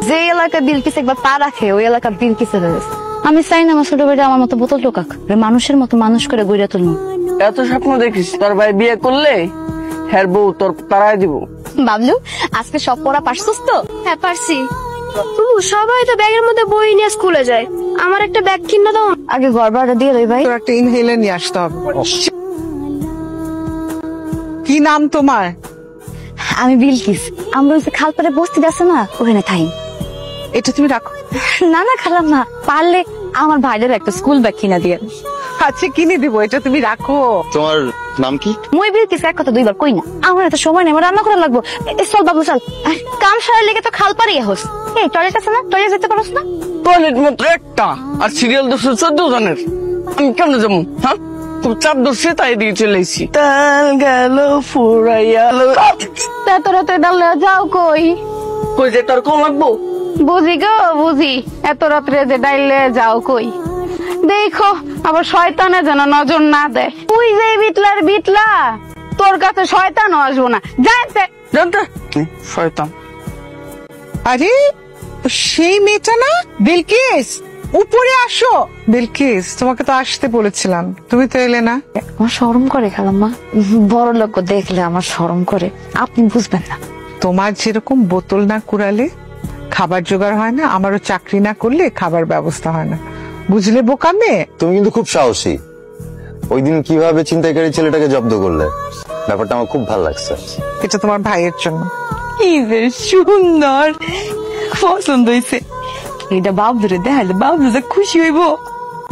যে এলাকা বিলকিস একবার পা রাখে ওই এলাকা বিলকিস আমি চাই না আমার ছোট ভাইটা আমার মতো বোতল টোকাক, মানুষের মতো মানুষ করে গড়িয়া তুলবো। এত স্বপ্ন দেখিস তোর ভাই বিয়ে করলে হ্যার বউ তোর তারাই দিব। বাবলু আজকে সব পড়া পারছিস তো? হ্যাঁ পারছি। সবাই তো ব্যাগের মধ্যে বই নিয়ে স্কুলে যায়, আমার একটা ব্যাগ কিনে দাও। আগে ঘর ভাড়া দিয়ে দেই ভাই। তোর একটা ইনহেলার নিয়ে আসতে হবে। কি নাম তোমার? আমি বিলকিস। আমরা ওই যে খালপাড়ে বস্তি আছে না ওখানে থাই। এটা তুমি রাখো। না না খালাম না, পারলে আমার ভাইদের একটা স্কুল ব্যাগ কিনা দিয়ে। আচ্ছা কিনে দিব, এটা তুমি রাখো। তোমার নাম কি? মই বিলকিস এক কথা দুইবার কই না। আমার এত সময় নেই, আমার রান্না করা লাগবো। চল বাবলু চল, কাম সারা লেগে তো খালপাড়ে হোস। এই টয়লেট আছে না, টয়লেট যেতে পারছ না? টয়লেট মাত্র একটা আর সিরিয়াল 14 জনের, আমি কেমনে যাবো? হ্যাঁ খুব চাপ ধরছে তাই দিয়ে চলে এসেছি। তাল গেল ফুরাইয়া তোরা তো ডাল যাও কই? কই যে তোর কম লাগবো? বুঝি গো বুঝি, এত রাত্রে যে ডাইলে যাও কই? দেখো আবার শয়তানে যেন নজর না দেয়। তুই যে বিটলার বিটলা, তোর কাছে শয়তানও আসবো না। জানতে জানতে শয়তান। আরে সেই মেয়েটা না বিলকিস, উপরে আসো। বিলকিস তোমাকে তো আসতে বলেছিলাম, তুমি তো এলে না। আমার শরম করে খালাম্মা, বড় লোক দেখলে আমার শরম করে, আপনি বুঝবেন না। তোমার যেরকম বোতল না কুড়ালে খাবার জোগাড় হয় না, আমারও চাকরি না করলে খাবার ব্যবস্থা হয় না, বুঝলে বোকা মেয়ে? তুমি কিন্তু খুব সাহসী। ওই দিন কিভাবে ছিনতাইকারী ছেলেটাকে জব্দ করলে, ব্যাপারটা আমার খুব ভালো লাগছে। এটা তোমার ভাইয়ের জন্য। কি যে সুন্দর, পছন্দ হয়েছে। এটা বাবুরে দেখাইলে বাবু যে খুশি হইব।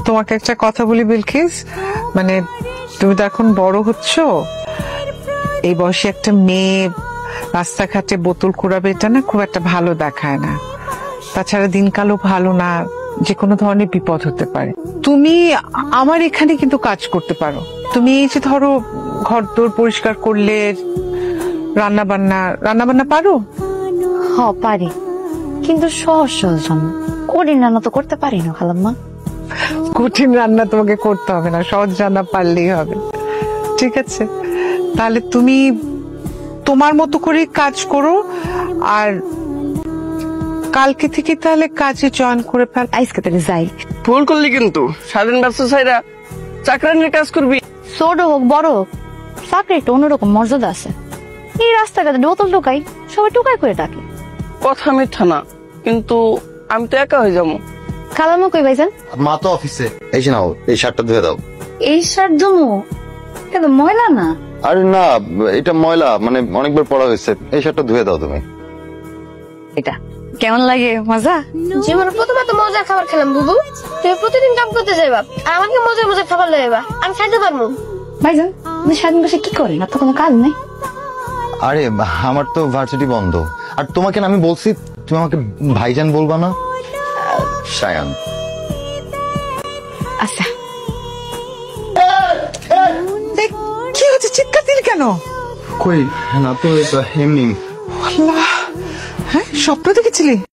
তোমাকে একটা কথা বলি বিলকিস, মানে তুমি তো এখন বড় হচ্ছ, এই বয়সে একটা মেয়ে রাস্তাঘাটে বোতল কুড়াবে এটা না খুব একটা ভালো দেখায় না। তাছাড়া দিনকালও ভালো না, যে কোনো ধরনের বিপদ হতে পারে। তুমি আমার এখানে কিন্তু কাজ করতে পারো। তুমি এই যে ধরো ঘর দোর পরিষ্কার করলে, রান্না বান্না পারো? হ পারি, কিন্তু সহজ সহজ রান্না, কঠিন রান্না তো করতে পারি না খালাম্মা। কঠিন রান্না তোমাকে করতে হবে না, সহজ রান্না পারলেই হবে। ঠিক আছে, তাহলে তুমি তোমার মতো করে কাজ করো, আর কালকে থেকে তাহলে কাজে জয়েন করে ফেল। আজকে তাহলে যাই। ভুল করলি কিন্তু, স্বাধীন ব্যবসা ছাইরা চাকরানির কাজ করবি। ছোট হোক বড় হোক, চাকরি একটা অন্যরকম মর্যাদা আছে। এই রাস্তাঘাটে বোতল টোকাই, সবাই টোকাই করে ডাকে। কথা মিথ্যা না, কিন্তু আমি তো একা হয়ে যাবো। খালাম্মা কই ভাইজান? মা তো অফিসে। এই শোনাও, এই শার্টটা ধুয়ে দাও। এই শার্ট ধুমু? এটা তো ময়লা না। আরে না, এটা ময়লা, মানে অনেকবার পড়া হয়েছে। এই শার্টটা ধুয়ে দাও তুমি। এটা কেমন লাগে? মজা? জীবনে প্রথমে তো মজার খাবার খেলাম বুবু, তুমি প্রতিদিন কাম করতে যাইবা আর আমাকে মজার মজার খাবার লাগাইবা, আমি খাইতে পারবো? ভাইজান আপনি স্বাধীন বসে কি করেন? আপনার কোনো কাজ নেই? আরে আমার তো ভার্সিটি বন্ধ, আর তোমাকে না আমি বলছি তুমি আমাকে ভাইজান বলবা না। শায়ান। আচ্ছা কি হচ্ছে, চিৎকার দিলি কেন? কই না তো, এমনি। আল্লাহ, হ্যাঁ স্বপ্ন দেখেছিলি?